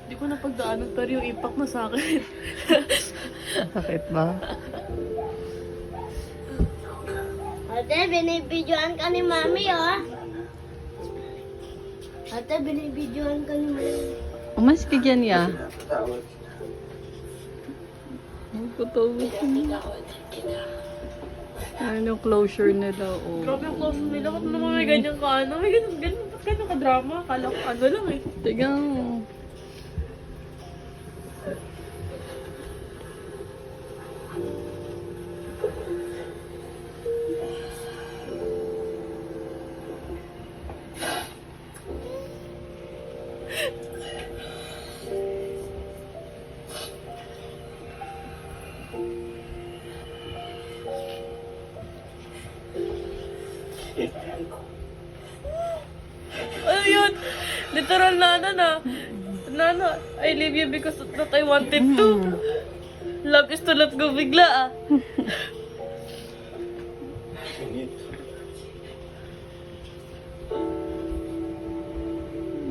Hindi ko napagdaanan pero yung impact na sa akin. Sakit ba? Ate, binibidyoan ka ni Mami, oh. Ate, binibidyoan ka ni Mami. Umas ka dyan, ya. Ang patawag ko. Ano yung closure nila, oh. Grabe yung close nila. Ba't naman may ganyan ka ano? May ganyan, ba't ganyan ka drama? Kala ko ano lang eh. Tignan mo. Ano yun? Literal na ano na. Nana, I leave you because that I wanted to. Love is to let go bigla ah.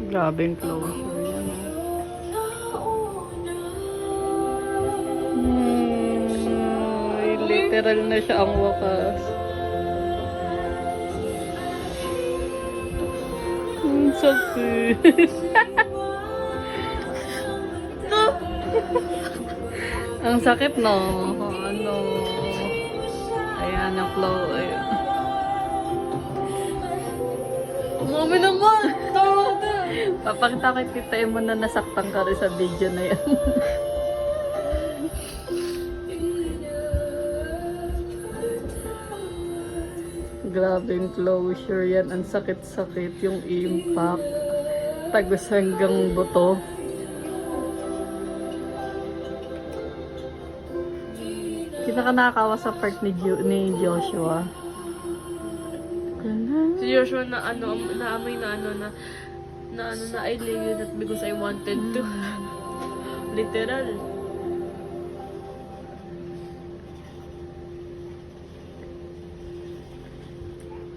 Grabe yung closure yan, Ay, literal na siya ang wakas. Ang sakit. No! Ang sakit, no? Ano? Ayan, ang flow. Ayan. Mami naman! Tawa na! Papakita ko kita mo na nasaktan ka rin sa video na yan. Grabe yung closure yan. Ang sakit-sakit yung impact. Tagos hanggang buto. Nakakawa sa part ni Joshua. Si Joshua na ano, naamoy na ano na I leave you not because I wanted to. Literal.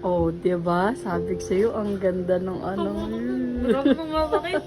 Oh, 'di ba? Sabi ko sa'yo, ang ganda ng ano. Marami nang makakita.